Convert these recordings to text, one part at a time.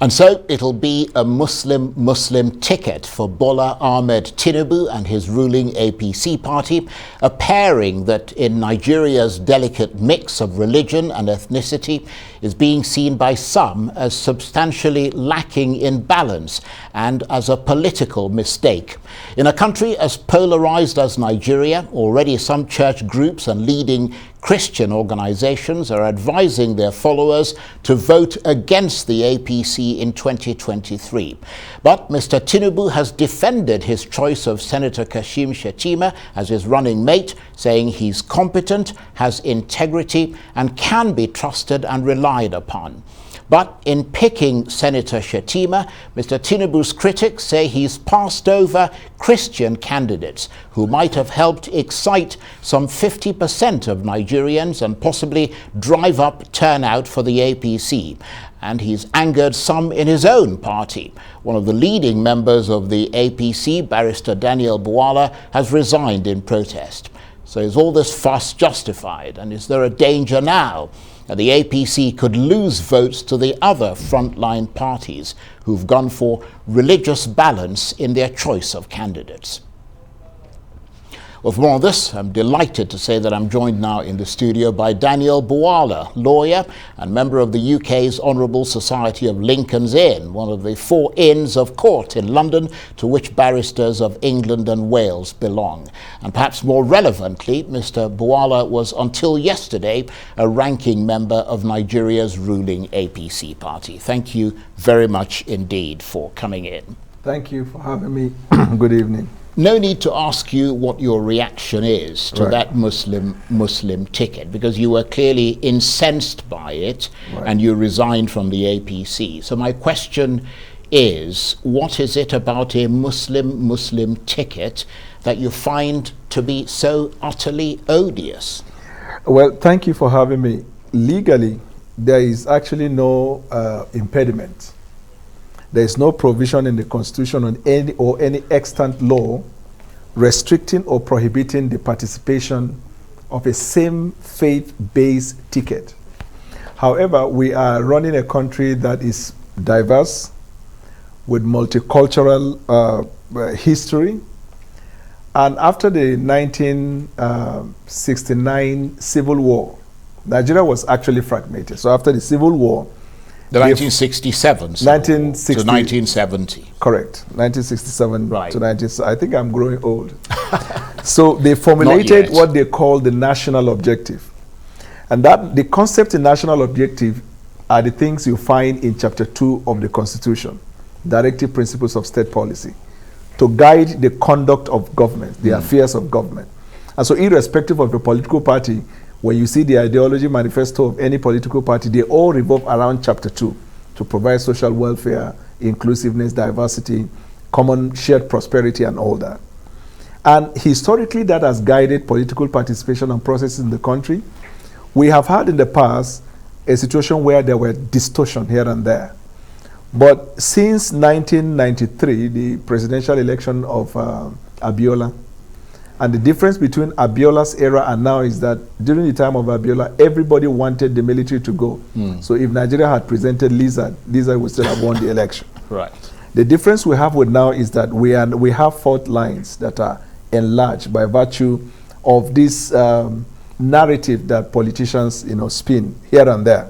And so it'll be a Muslim ticket for Bola Tinubu and his ruling APC party, a pairing that in Nigeria's delicate mix of religion and ethnicity is being seen by some as substantially lacking in balance and as a political mistake. In a country as polarized as Nigeria, already some church groups and leading Christian organizations are advising their followers to vote against the APC in 2023. But Mr. Tinubu has defended his choice of Senator Kashim Shettima as his running mate, saying he's competent, has integrity, and can be trusted and relied upon. But in picking Senator Shettima, Mr. Tinubu's critics say he's passed over Christian candidates who might have helped excite some 50% of Nigerians and possibly drive up turnout for the APC. And he's angered some in his own party. One of the leading members of the APC, Barrister Daniel Bwala, has resigned in protest. So is all this fuss justified? And is there a danger now that the APC could lose votes to the other frontline parties who've gone for religious balance in their choice of candidates? Well, for more on this, I'm delighted to say that I'm joined now in the studio by Daniel Bwala, lawyer and member of the UK's Honourable Society of Lincoln's Inn, one of the 4 inns of court in London to which barristers of England and Wales belong. And perhaps more relevantly, Mr. Bwala was until yesterday a ranking member of Nigeria's ruling APC party. Thank you very much indeed for coming in. Thank you for having me. Good evening. No need to ask you what your reaction is to that Muslim ticket, because you were clearly incensed by it and you resigned from the APC. So my question is, what is it about a Muslim ticket that you find to be so utterly odious? Well, thank you for having me. Legally, there is actually no impediment. There is no provision in the Constitution on any extant law restricting or prohibiting the participation of a same faith-based ticket. However, we are running a country that is diverse, with multicultural history. And after the 1969 Civil War, Nigeria was actually fragmented. So after the Civil War, the 1967 to 1970. Correct. 1967 right. to 1970. I think I'm growing old. So they formulated what they call the national objective. And that the concept in national objective are the things you find in Chapter 2 of the Constitution, Directive Principles of State Policy, to guide the conduct of government, the affairs of government. And so irrespective of the political party, when you see the ideology manifesto of any political party, they all revolve around Chapter 2 to provide social welfare, inclusiveness, diversity, common shared prosperity, and all that. And historically, that has guided political participation and processes in the country. We have had in the past a situation where there were distortion here and there. But since 1993, the presidential election of Abiola, and the difference between Abiola's era and now is that during the time of Abiola, everybody wanted the military to go. So if Nigeria had presented Lizard would still have won the election. Right. The difference we have with now is that we have fault lines that are enlarged by virtue of this narrative that politicians spin here and there.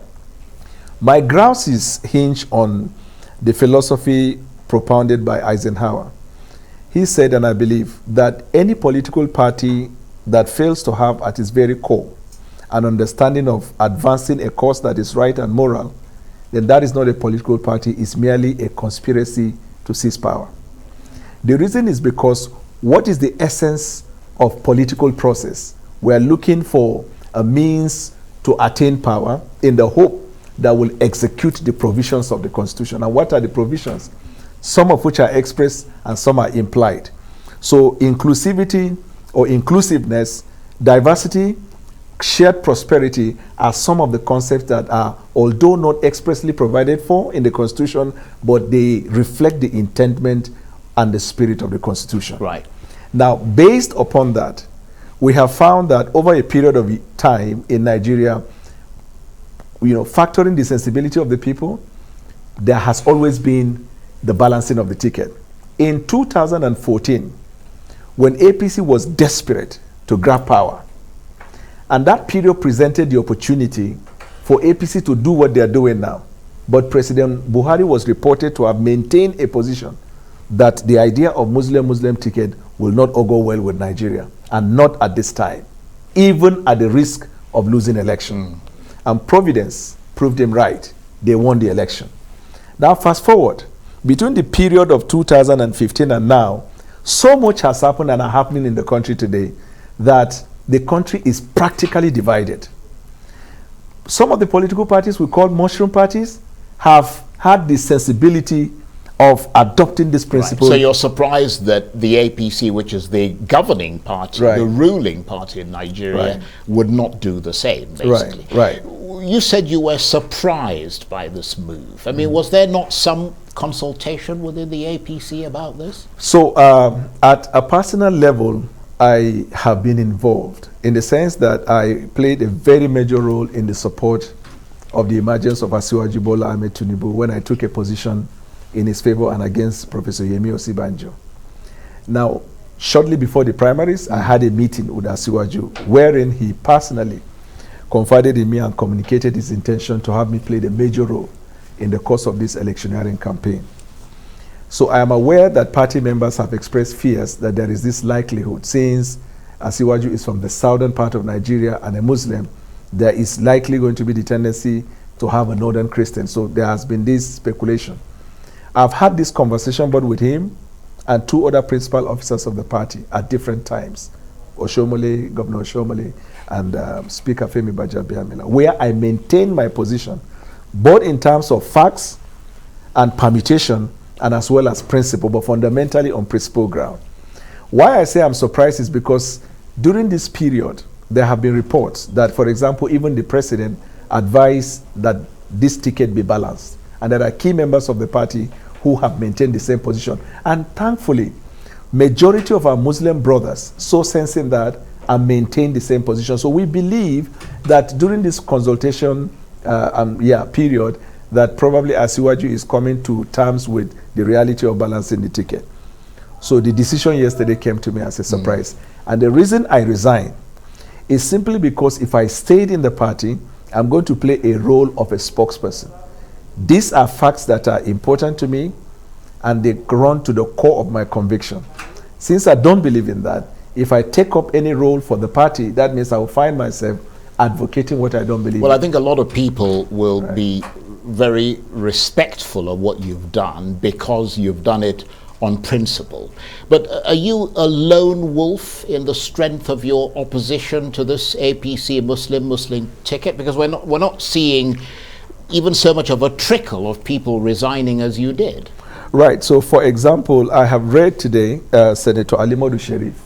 My grounds is hinged on the philosophy propounded by Eisenhower. He said, and I believe, that any political party that fails to have at its very core an understanding of advancing a cause that is right and moral, then that is not a political party, it's merely a conspiracy to seize power. The reason is because what is the essence of political process? We are looking for a means to attain power in the hope that will execute the provisions of the Constitution. And what are the provisions? Some of which are expressed and some are implied. So inclusivity or inclusiveness, diversity, shared prosperity are some of the concepts that are, although not expressly provided for in the Constitution, but they reflect the intendment and the spirit of the Constitution. Right. Now, based upon that, we have found that over a period of time in Nigeria, factoring the sensibility of the people, there has always been the balancing of the ticket. In 2014, when APC was desperate to grab power, and that period presented the opportunity for APC to do what they are doing now. But President Buhari was reported to have maintained a position that the idea of Muslim ticket will not go well with Nigeria, and not at this time, even at the risk of losing election. And Providence proved him right. They won the election. Now fast forward, between the period of 2015 and now, so much has happened and are happening in the country today that the country is practically divided. Some of the political parties we call mushroom parties have had the sensibility of adopting this principle. Right. So you're surprised that the APC, which is the governing party, the ruling party in Nigeria, would not do the same, basically. Right. You said you were surprised by this move. I mean, was there not some consultation within the APC about this? So at a personal level, I have been involved in the sense that I played a very major role in the support of the emergence of Asiwaju Bola Tinubu when I took a position in his favor and against Professor Yemi Osibanjo. Now, shortly before the primaries, I had a meeting with Asiwaju wherein he personally confided in me and communicated his intention to have me play a major role in the course of this electioneering campaign. So I am aware that party members have expressed fears that there is this likelihood, since Asiwaju is from the southern part of Nigeria and a Muslim, there is likely going to be the tendency to have a northern Christian. So there has been this speculation. I've had this conversation both with him and two other principal officers of the party at different times, Oshomole, Governor Oshomole, and Speaker Femi Bajabiamila, where I maintain my position, both in terms of facts and permutation, and as well as principle, but fundamentally on principle ground. Why I say I'm surprised is because during this period, there have been reports that, for example, even the president advised that this ticket be balanced. And there are key members of the party who have maintained the same position. And thankfully, majority of our Muslim brothers so sensing that and maintain the same position. So we believe that during this consultation period, that probably Asiwaju is coming to terms with the reality of balancing the ticket. So the decision yesterday came to me as a surprise. And the reason I resigned is simply because if I stayed in the party, I'm going to play a role of a spokesperson. These are facts that are important to me, and they run to the core of my conviction. Since I don't believe in that, if I take up any role for the party, that means I will find myself advocating what I don't believe in. Well, I think a lot of people will be very respectful of what you've done because you've done it on principle. But are you a lone wolf in the strength of your opposition to this APC Muslim ticket? Because we're not seeing even so much of a trickle of people resigning as you did. Right. So, for example, I have read today Senator Alimodu Sheriff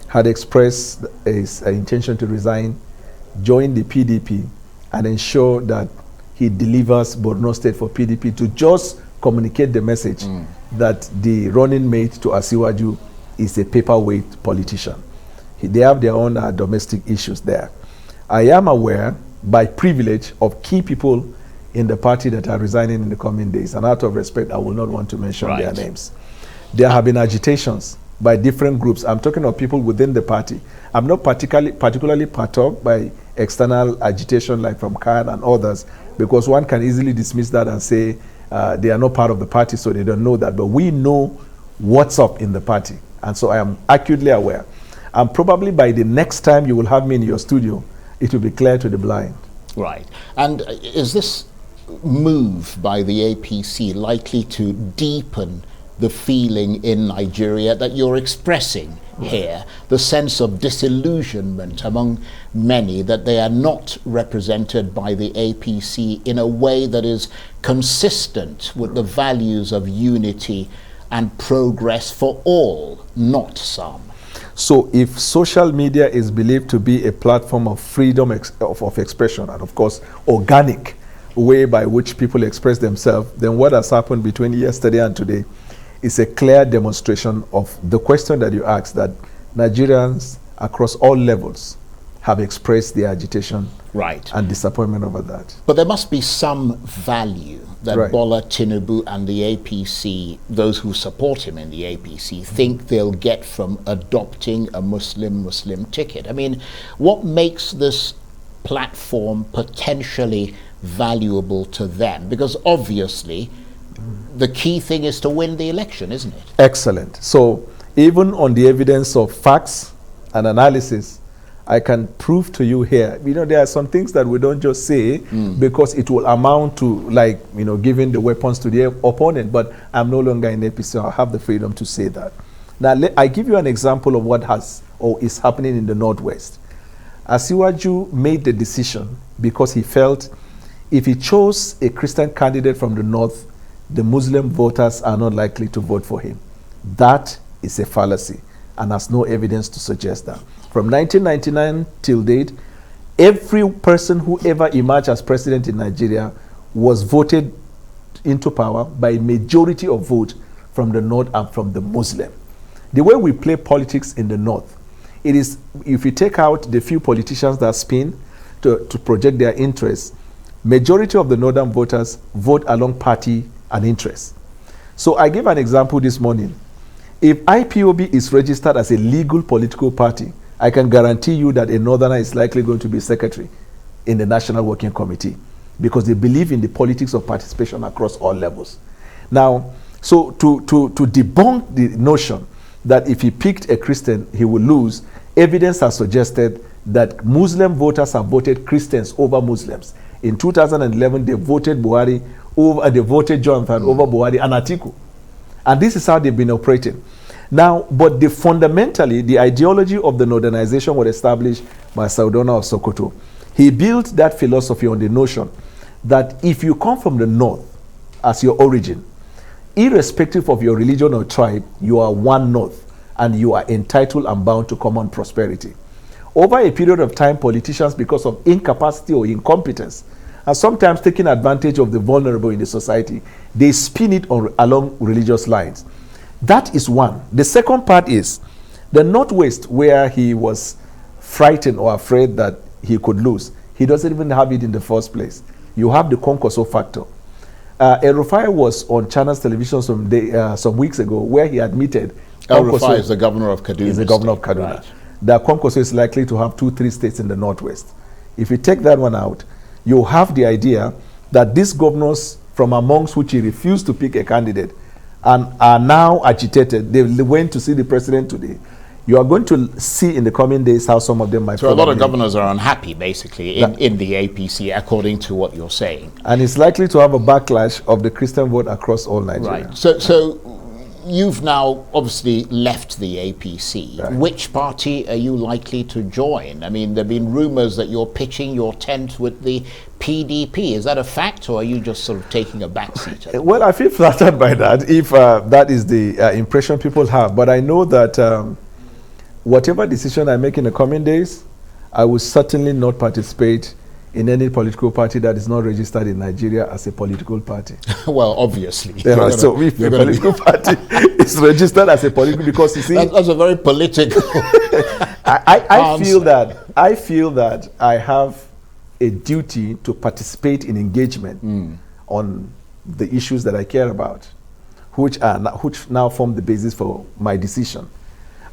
had expressed his intention to resign, join the PDP, and ensure that he delivers Borno State for PDP, to just communicate the message that the running mate to Asiwaju is a paperweight politician. They have their own domestic issues there. I am aware by privilege of key people in the party that are resigning in the coming days, and out of respect I will not want to mention their names. There have been agitations by different groups. I'm talking of people within the party. I'm not particularly perturbed by external agitation like from Khan and others, because one can easily dismiss that and say they are not part of the party, so they don't know that. But we know what's up in the party, and so I am acutely aware. And probably by the next time you will have me in your studio, it will be clear to the blind. Right. And is this move by the APC likely to deepen the feeling in Nigeria that you're expressing here, the sense of disillusionment among many that they are not represented by the APC in a way that is consistent with the values of unity and progress for all, not some? So if social media is believed to be a platform of freedom of expression, and of course organic way by which people express themselves, then what has happened between yesterday and today is a clear demonstration of the question that you asked, that Nigerians across all levels have expressed their agitation Right. and disappointment over that. But there must be some value that Right. Bola Tinubu and the APC, those who support him in the APC, think they'll get from adopting a Muslim ticket. I mean, what makes this platform potentially valuable to them? Because obviously, the key thing is to win the election, isn't it? Excellent. So even on the evidence of facts and analysis, I can prove to you here, there are some things that we don't just say because it will amount to giving the weapons to the opponent, but I'm no longer in APC, so I have the freedom to say that. Now, I give you an example of what has or is happening in the Northwest. Asiwaju made the decision because he felt if he chose a Christian candidate from the North, the Muslim voters are not likely to vote for him. That is a fallacy and has no evidence to suggest that. From 1999 till date, every person who ever emerged as president in Nigeria was voted into power by a majority of vote from the North and from the Muslim. The way we play politics in the North, it is, if you take out the few politicians that spin to project their interests, majority of the Northern voters vote along party and interests. So I gave an example this morning. If IPOB is registered as a legal political party, I can guarantee you that a Northerner is likely going to be secretary in the National Working Committee because they believe in the politics of participation across all levels. Now, so to debunk the notion that if he picked a Christian, he will lose, evidence has suggested that Muslim voters have voted Christians over Muslims. In 2011, they voted Buhari over, they voted Jonathan over Buhari and Atiku. And this is how they've been operating. Now, but fundamentally, the ideology of the Northernization was established by Sardauna of Sokoto. He built that philosophy on the notion that if you come from the North as your origin, irrespective of your religion or tribe, you are one North and you are entitled and bound to common prosperity. Over a period of time, politicians, because of incapacity or incompetence, and sometimes taking advantage of the vulnerable in the society, they spin it along religious lines. That is one. The second part is the Northwest, where he was frightened or afraid that he could lose. He doesn't even have it in the first place. You have the Konkoso factor. El-Rufai was on Channels Television some weeks ago where he admitted El-Rufai is the governor of Kaduna. Is the governor of Kaduna. Right. That Konkoso is likely to have 2-3 states in the Northwest. If you take that one out, you have the idea that these governors from amongst which he refused to pick a candidate and are now agitated. They went to see the president today. You are going to see in the coming days how some of them might. So a lot of governors are unhappy, basically, in the APC, according to what you're saying. And it's likely to have a backlash of the Christian vote across all Nigeria. Right. So you've now obviously left the APC. Right. Which party are you likely to join? I mean, there have been rumors that you're pitching your tent with the PDP. Is that a fact, or are you just sort of taking a backseat? Well, I feel flattered by that, if that is the impression people have. But I know that whatever decision I make in the coming days, I will certainly not participate in any political party that is not registered in Nigeria as a political party. Well, obviously. Yeah, so if a political party is registered as a political, because you see, that's a very political. I feel that I have a duty to participate in engagement on the issues that I care about, which now form the basis for my decision.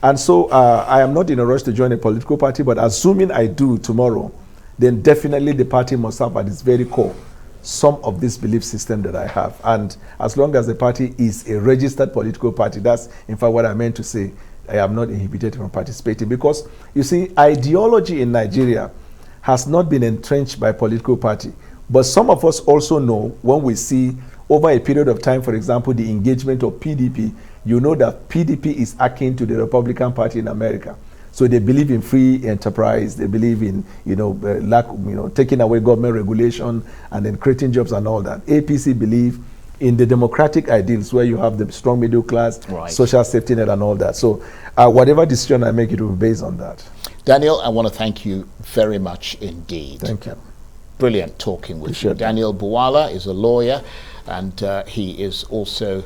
And so I am not in a rush to join a political party, but assuming I do tomorrow, then definitely the party must have at its very core some of this belief system that I have. And as long as the party is a registered political party, that's in fact what I meant to say, I am not inhibited from participating. Because you see, ideology in Nigeria has not been entrenched by political party. But some of us also know, when we see over a period of time, for example, the engagement of PDP, you know that PDP is akin to the Republican Party in America. So they believe in free enterprise. They believe in, taking away government regulation and then creating jobs and all that. APC believe in the democratic ideals where you have the strong middle class, right, social safety net and all that. So whatever decision I make, it will be based on that. Daniel, I want to thank you very much indeed. Thank you. brilliant talking with you. Appreciate Daniel Bwala is a lawyer, and he is also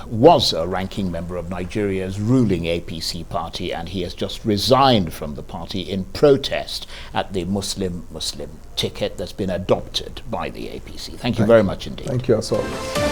was a ranking member of Nigeria's ruling APC party, and he has just resigned from the party in protest at the Muslim ticket that's been adopted by the APC. Thank you very much indeed. Thank you as always.